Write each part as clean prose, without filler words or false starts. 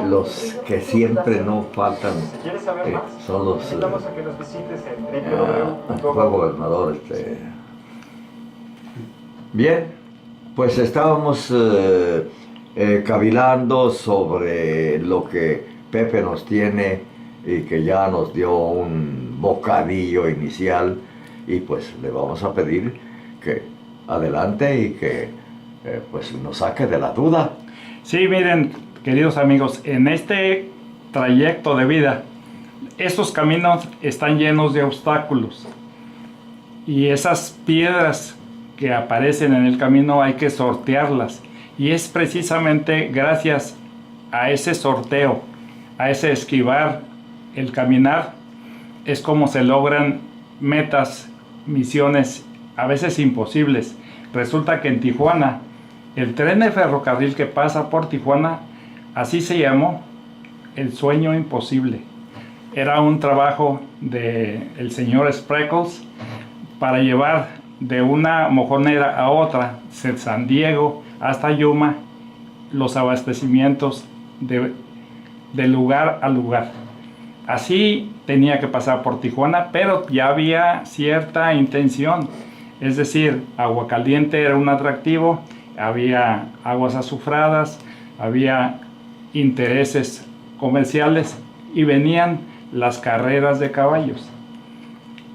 los que siempre no faltan son los fue gobernador. Bien, pues estábamos cavilando sobre lo que Pepe nos tiene y que ya nos dio un bocadillo inicial, y pues le vamos a pedir que adelante y que pues nos saque de la duda. Sí, miren, queridos amigos, en este trayecto de vida, estos caminos están llenos de obstáculos, y esas piedras que aparecen en el camino hay que sortearlas, y es precisamente gracias a ese sorteo, a ese esquivar el caminar, es como se logran metas, misiones a veces imposibles. Resulta que en Tijuana, el tren de ferrocarril que pasa por Tijuana, así se llamó, el sueño imposible. Era un trabajo del señor Spreckles para llevar de una mojonera a otra, de San Diego hasta Yuma, los abastecimientos de lugar a lugar. Así tenía que pasar por Tijuana, pero ya había cierta intención. Es decir, Aguacaliente era un atractivo, había aguas azufradas, había intereses comerciales y venían las carreras de caballos.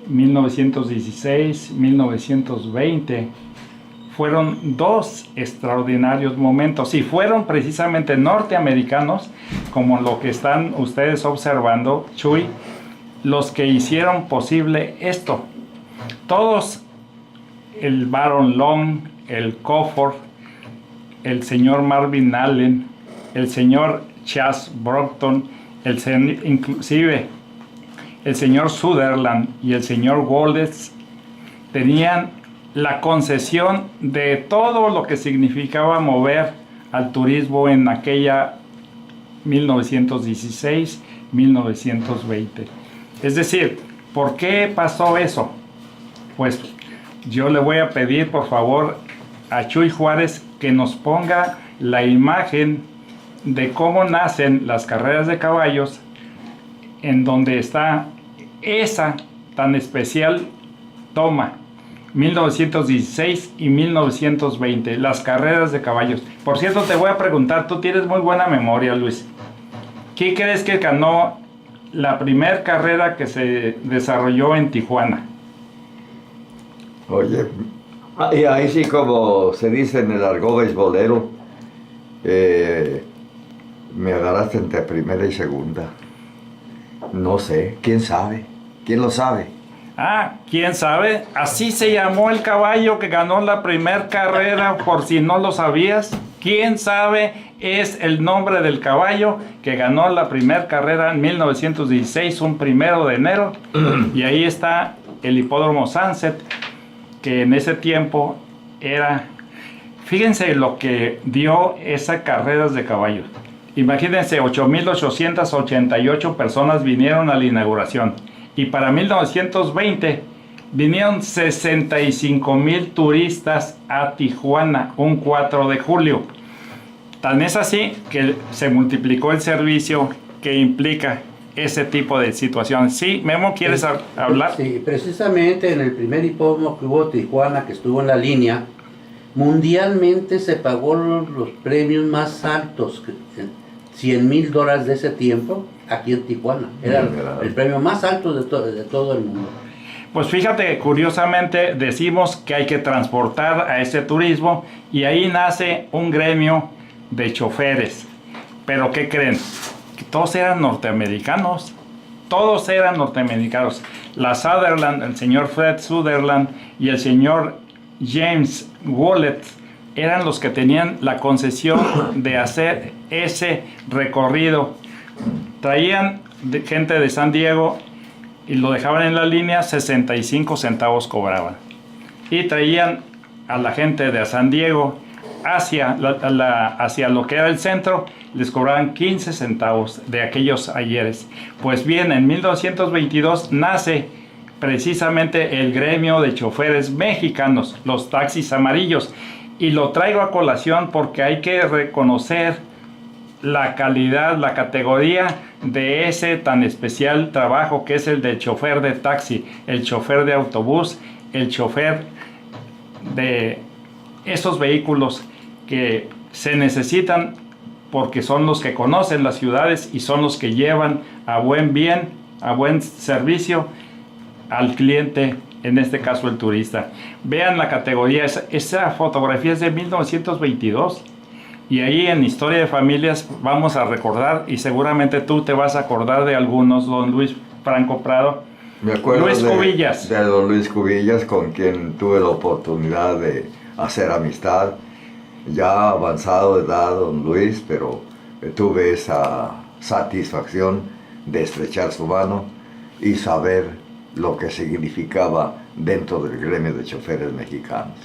1916, 1920 fueron dos extraordinarios momentos, y fueron precisamente norteamericanos, como lo que están ustedes observando, Chuy, los que hicieron posible esto. Todos, el Baron Long, el Cofford, el señor Marvin Allen, el señor Chas Brockton, inclusive el señor Sutherland y el señor Wallace, tenían la concesión de todo lo que significaba mover al turismo en aquella 1916-1920. Es decir, ¿por qué pasó eso? Pues yo le voy a pedir por favor a Chuy Juárez que nos ponga la imagen de cómo nacen las carreras de caballos, en donde está esa tan especial toma, 1916 y 1920, las carreras de caballos. Por cierto, te voy a preguntar, tú tienes muy buena memoria, Luis. ¿Quién crees que ganó la primera carrera que se desarrolló en Tijuana? Oye, y ahí sí, como se dice en el argot beisbolero, me agarraste entre primera y segunda. No sé, quién sabe, quién lo sabe. Ah, quién sabe, así se llamó el caballo que ganó la primera carrera, por si no lo sabías. Quién sabe, es el nombre del caballo que ganó la primera carrera en 1916, un 1 de enero. Y ahí está el hipódromo Sunset, que en ese tiempo era, fíjense lo que dio esas carreras de caballos. Imagínense, 8,888 personas vinieron a la inauguración. Y para 1920 vinieron 65,000 turistas a Tijuana, un 4 de julio. Tan es así que se multiplicó el servicio que implica ese tipo de situaciones. Sí, Memo, ¿quieres hablar? Sí, precisamente en el primer hipódromo que hubo Tijuana, que estuvo en la línea, mundialmente se pagó los premios más altos, $100,000 de ese tiempo, aquí en Tijuana. Era el premio más alto de todo el mundo. Pues fíjate, curiosamente decimos que hay que transportar a ese turismo, y ahí nace un gremio de choferes. Pero ¿qué creen? Que todos eran norteamericanos. Todos eran norteamericanos. La Sutherland, el señor Fred Sutherland y el señor James Wallet eran los que tenían la concesión de hacer ese recorrido. Traían gente de San Diego y lo dejaban en la línea, 65 centavos cobraban. Y traían a la gente de San Diego hacia lo que era el centro, les cobraban 15 centavos de aquellos ayeres. Pues bien, en 1922 nace precisamente el gremio de choferes mexicanos, los taxis amarillos. Y lo traigo a colación porque hay que reconocer la calidad, la categoría de ese tan especial trabajo que es el de chofer de taxi, el chofer de autobús, el chofer de esos vehículos que se necesitan porque son los que conocen las ciudades y son los que llevan a buen bien, a buen servicio al cliente, en este caso el turista. Vean la categoría, esa fotografía es de 1922 y ahí en Historia de Familias vamos a recordar, y seguramente tú te vas a acordar de algunos, don Luis Franco Prado. Me acuerdo Luis Cubillas. De don Luis Cubillas, con quien tuve la oportunidad de hacer amistad. Ya avanzado de edad, don Luis, pero tuve esa satisfacción de estrechar su mano y saber lo que significaba dentro del gremio de choferes mexicanos.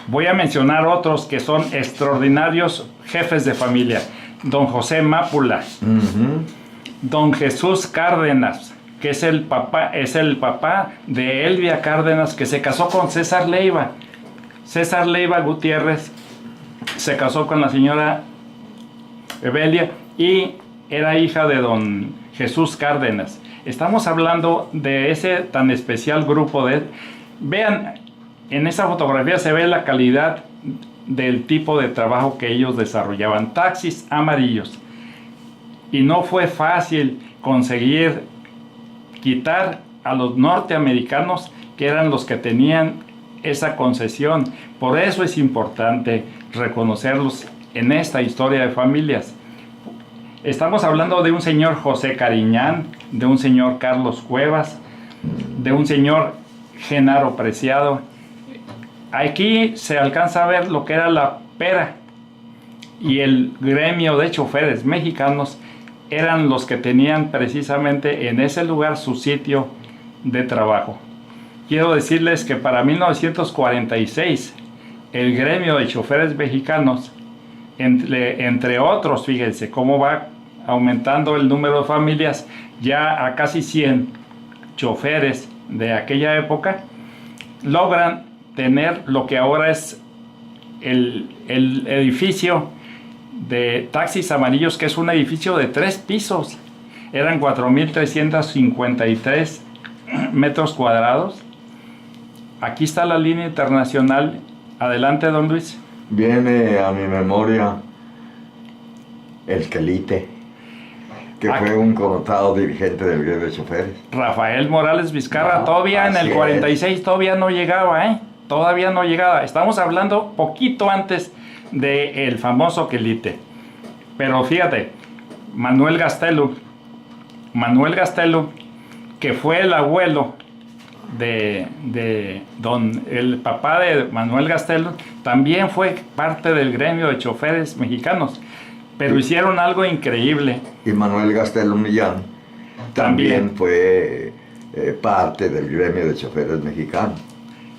Voy a mencionar otros que son extraordinarios jefes de familia. Don José Mápula, don Jesús Cárdenas, que es el papá de Elvia Cárdenas, que se casó con César Leiva. César Leiva Gutiérrez se casó con la señora Evelia y era hija de don Jesús Cárdenas. Estamos hablando de ese tan especial grupo de... Vean, en esa fotografía se ve la calidad del tipo de trabajo que ellos desarrollaban. Taxis amarillos. Y no fue fácil conseguir quitar a los norteamericanos, que eran los que tenían esa concesión. Por eso es importante reconocerlos en esta Historia de Familias. Estamos hablando de un señor José Cariñán, de un señor Carlos Cuevas, de un señor Genaro Preciado. Aquí se alcanza a ver lo que era la pera, y el gremio de choferes mexicanos eran los que tenían precisamente en ese lugar su sitio de trabajo. Quiero decirles que para 1946 el gremio de choferes mexicanos, entre otros, fíjense cómo va aumentando el número de familias, ya a casi 100 choferes de aquella época, logran tener lo que ahora es el edificio de Taxis Amarillos, que es un edificio de 3 pisos. Eran 4.353 metros cuadrados. Aquí está la línea internacional. Adelante, don Luis. Viene a mi memoria el Quelite, que fue un connotado dirigente del gremio de choferes. Rafael Morales Vizcarra, todavía en el 46 todavía no llegaba, ¿eh? Todavía no llegaba. Estamos hablando poquito antes del famoso Quelite. Pero fíjate, Manuel Gastelum, que fue el abuelo el papá de Manuel Gastelum, también fue parte del gremio de choferes mexicanos, pero hicieron algo increíble. Y Manuel Gastelum Millán también fue parte del gremio de choferes mexicanos.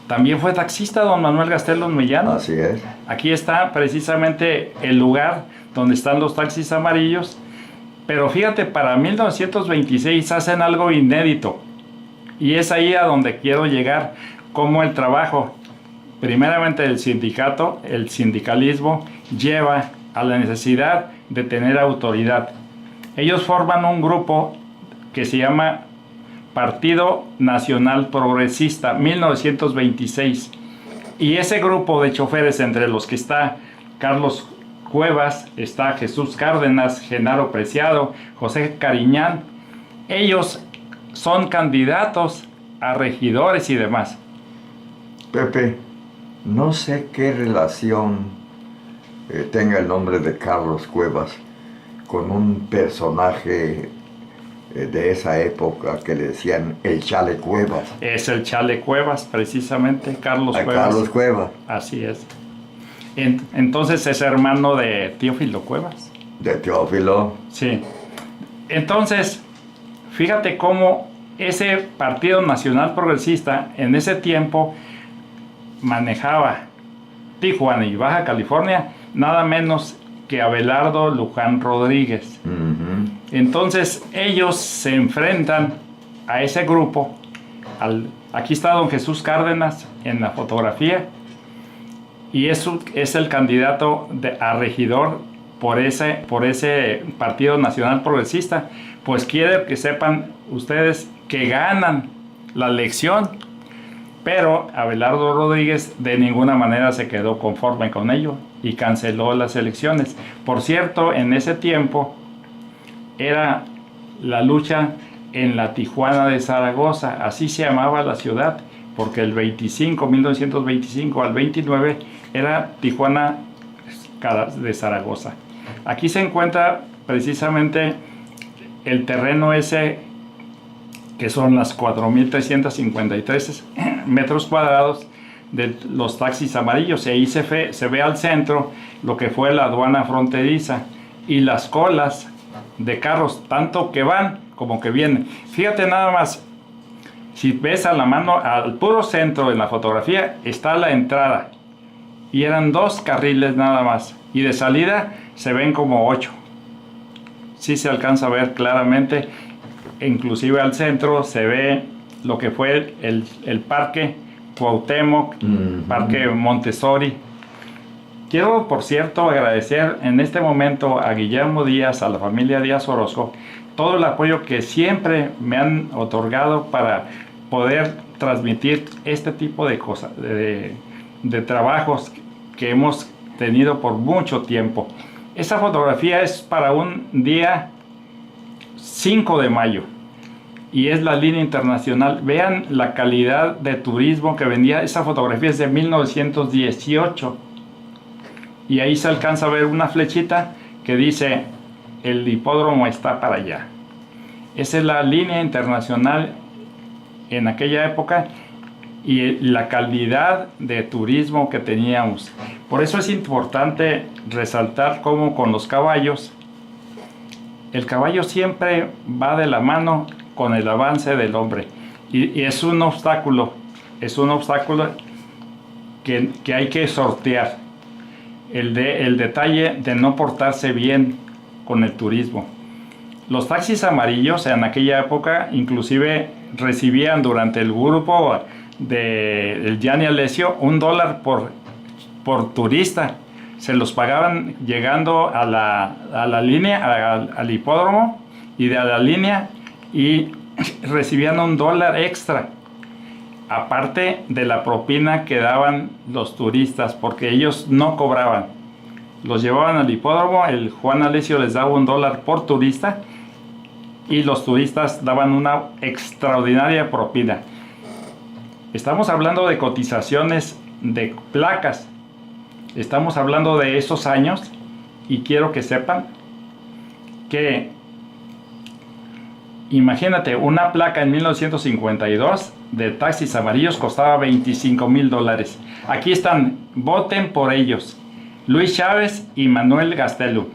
También fue taxista don Manuel Gastelum Millán. Así es. Aquí está precisamente el lugar donde están los taxis amarillos. Pero fíjate, para 1926 hacen algo inédito. Y es ahí a donde quiero llegar, cómo el trabajo, primeramente del sindicato, el sindicalismo, lleva a la necesidad de tener autoridad. Ellos forman un grupo que se llama Partido Nacional Progresista, 1926. Y ese grupo de choferes, entre los que está Carlos Cuevas, está Jesús Cárdenas, Genaro Preciado, José Cariñán, ellos son candidatos a regidores y demás. Pepe, no sé qué relación tenga el nombre de Carlos Cuevas con un personaje de esa época que le decían el Chale Cuevas. Es el Chale Cuevas, precisamente, Carlos Cuevas. Carlos Cuevas. Así es. Entonces es hermano de Teófilo Cuevas. De Teófilo. Sí. Entonces, fíjate cómo ese Partido Nacional Progresista en ese tiempo manejaba Tijuana y Baja California nada menos que Abelardo Luján Rodríguez. Entonces ellos se enfrentan a ese grupo. Aquí está don Jesús Cárdenas en la fotografía, y es el candidato a regidor por ese Partido Nacional Progresista, pues quiere que sepan ustedes que ganan la elección, pero Abelardo Rodríguez de ninguna manera se quedó conforme con ello y canceló las elecciones. Por cierto, en ese tiempo era la lucha en la Tijuana de Zaragoza, así se llamaba la ciudad, porque el 1925 al 29 era Tijuana de Zaragoza. Aquí se encuentra precisamente el terreno ese, que son las 4.353 metros cuadrados de los taxis amarillos, y ahí se ve al centro lo que fue la aduana fronteriza y las colas de carros, tanto que van como que vienen. Fíjate nada más, si ves a la mano, al puro centro en la fotografía está la entrada, y eran 2 carriles nada más, y de salida se ven como 8. Sí se alcanza a ver claramente, inclusive al centro se ve lo que fue el parque Cuauhtémoc, Parque Montessori. Quiero, por cierto, agradecer en este momento a Guillermo Díaz, a la familia Díaz Orozco, todo el apoyo que siempre me han otorgado para poder transmitir este tipo de cosas, de trabajos que hemos tenido por mucho tiempo. Esa fotografía es para un día 5 de mayo y es la línea internacional. Vean la calidad de turismo que vendía. Esa fotografía es de 1918 y ahí se alcanza a ver una flechita que dice: el hipódromo está para allá. Esa es la línea internacional en aquella época y la calidad de turismo que teníamos. Por eso es importante resaltar cómo con los caballos, el caballo siempre va de la mano con el avance del hombre, y es un obstáculo que hay que sortear, el detalle de no portarse bien con el turismo. Los taxis amarillos en aquella época inclusive recibían durante el grupo del Gianni Alessio $1 por turista. Se los pagaban llegando a la línea, al hipódromo, y de la línea, y recibían $1 extra, aparte de la propina que daban los turistas, porque ellos no cobraban. Los llevaban al hipódromo, el Juan Alessio les daba $1 por turista, y los turistas daban una extraordinaria propina. Estamos hablando de cotizaciones de placas, estamos hablando de esos años, y quiero que sepan que, imagínate, una placa en 1952 de taxis amarillos costaba $25,000. Aquí están, voten por ellos: Luis Chávez y Manuel Gastelum,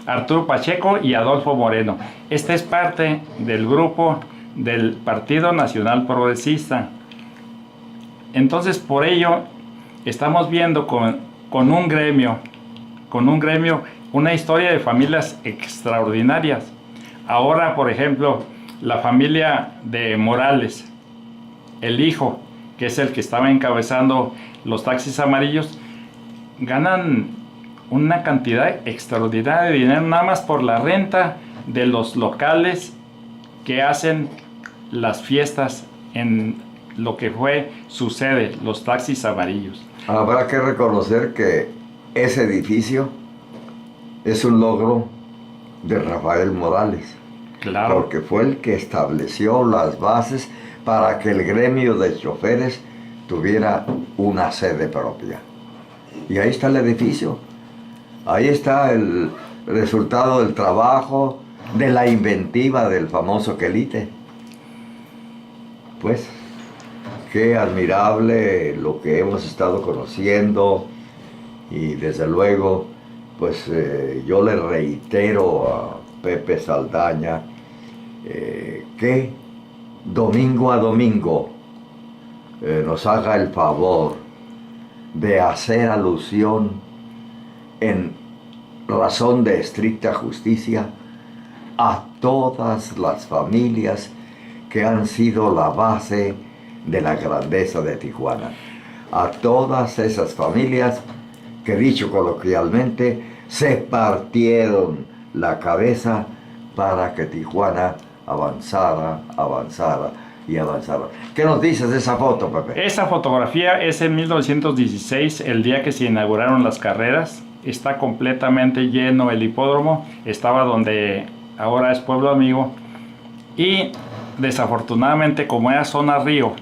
Arturo Pacheco y Adolfo Moreno. Este es parte del grupo del Partido Nacional Progresista. Entonces, por ello estamos viendo con un gremio, una historia de familias extraordinarias. Ahora, por ejemplo, la familia de Morales, el hijo, que es el que estaba encabezando los taxis amarillos, ganan una cantidad extraordinaria de dinero nada más por la renta de los locales que hacen las fiestas en lo que fue su sede, los taxis amarillos. Habrá que reconocer que ese edificio es un logro de Rafael Morales. Claro. Porque fue el que estableció las bases para que el gremio de choferes tuviera una sede propia. Y ahí está el edificio. Ahí está el resultado del trabajo, de la inventiva del famoso Quelite. Pues, qué admirable lo que hemos estado conociendo, y desde luego, pues yo le reitero a Pepe Saldaña que domingo a domingo nos haga el favor de hacer alusión en razón de estricta justicia a todas las familias que han sido la base de la grandeza de Tijuana, a todas esas familias que, dicho coloquialmente, se partieron la cabeza para que Tijuana avanzara, avanzara y avanzara. ¿Qué nos dices de esa foto, Pepe? Esa fotografía es en 1916, el día que se inauguraron las carreras. Está completamente lleno el hipódromo. Estaba donde ahora es Pueblo Amigo. Y desafortunadamente, como era zona río,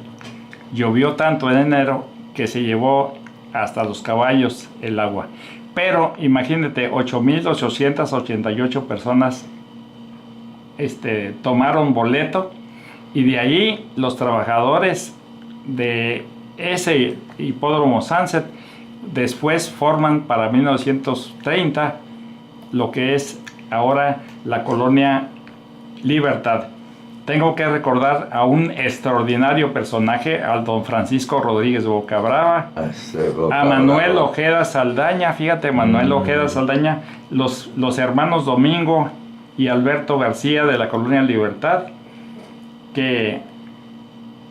llovió tanto en enero que se llevó hasta los caballos el agua. Pero imagínate, 8,888 personas tomaron boleto, y de ahí los trabajadores de ese hipódromo Sunset después forman para 1930 lo que es ahora la colonia Libertad. Tengo que recordar a un extraordinario personaje, al don Francisco Rodríguez Bocabrava, a Manuel Ojeda Saldaña. Fíjate, Manuel Ojeda Saldaña, los hermanos Domingo y Alberto García de la colonia Libertad, que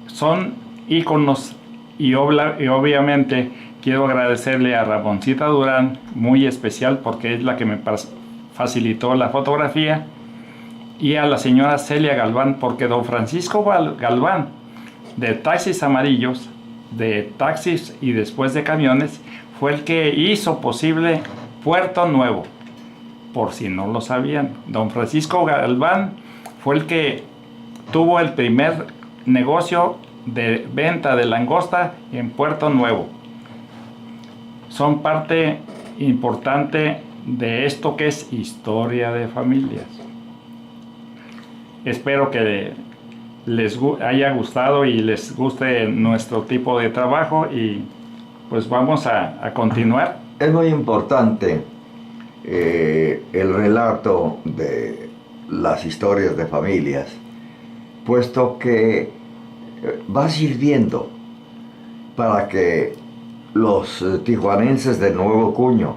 son íconos. Y obviamente quiero agradecerle a Ramoncita Durán, muy especial, porque es la que me facilitó la fotografía, y a la señora Celia Galván, porque don Francisco Galván, de Taxis Amarillos, de taxis y después de camiones, fue el que hizo posible Puerto Nuevo. Por si no lo sabían, don Francisco Galván fue el que tuvo el primer negocio de venta de langosta en Puerto Nuevo. Son parte importante de esto que es historia de familias. Espero que les haya gustado y les guste nuestro tipo de trabajo, y pues vamos a continuar. Es muy importante el relato de las historias de familias, puesto que va sirviendo para que los tijuanenses de nuevo cuño,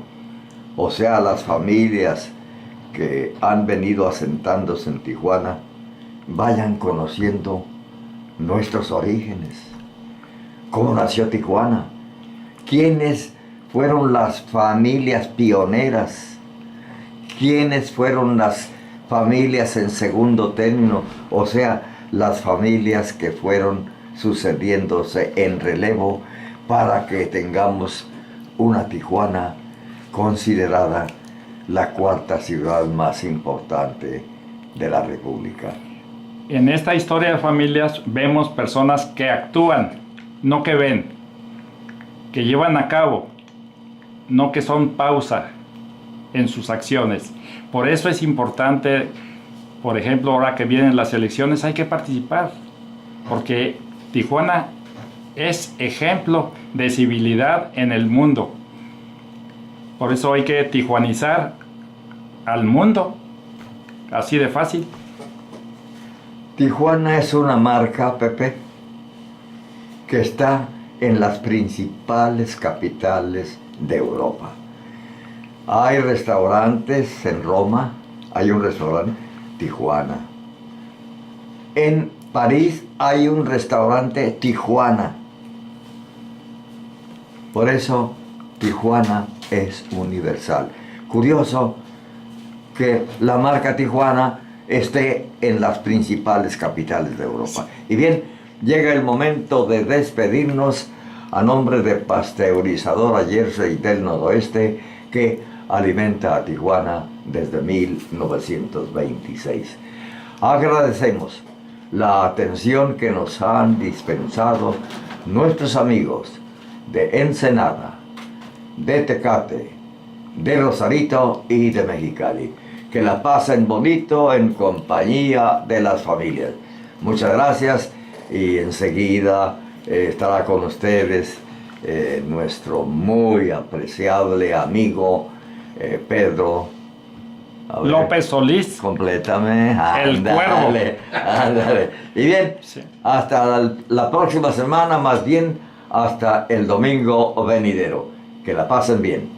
o sea, las familias que han venido asentándose en Tijuana, vayan conociendo nuestros orígenes, cómo nació Tijuana, quiénes fueron las familias pioneras, quiénes fueron las familias en segundo término, o sea, las familias que fueron sucediéndose en relevo para que tengamos una Tijuana considerada la cuarta ciudad más importante de la República. En esta historia de familias vemos personas que actúan, no que ven, que llevan a cabo, no que son pausa en sus acciones. Por eso es importante, por ejemplo, ahora que vienen las elecciones, hay que participar, porque Tijuana es ejemplo de civilidad en el mundo. Por eso hay que tijuanizar al mundo, así de fácil. Tijuana es una marca, Pepe, que está en las principales capitales de Europa. Hay restaurantes en Roma, hay un restaurante Tijuana. En París hay un restaurante Tijuana. Por eso Tijuana es universal. Curioso que la marca Tijuana esté en las principales capitales de Europa. Y bien, llega el momento de despedirnos a nombre de Pasteurizadora Jersey del Noroeste, que alimenta a Tijuana desde 1926. Agradecemos la atención que nos han dispensado nuestros amigos de Ensenada, de Tecate, de Rosarito y de Mexicali. Que la pasen bonito en compañía de las familias. Muchas gracias, y enseguida estará con ustedes nuestro muy apreciable amigo Pedro López Solís. Complétame. El Cuervo. Ándale. Y bien, Sí. hasta la próxima semana, más bien hasta el domingo venidero. Que la pasen bien.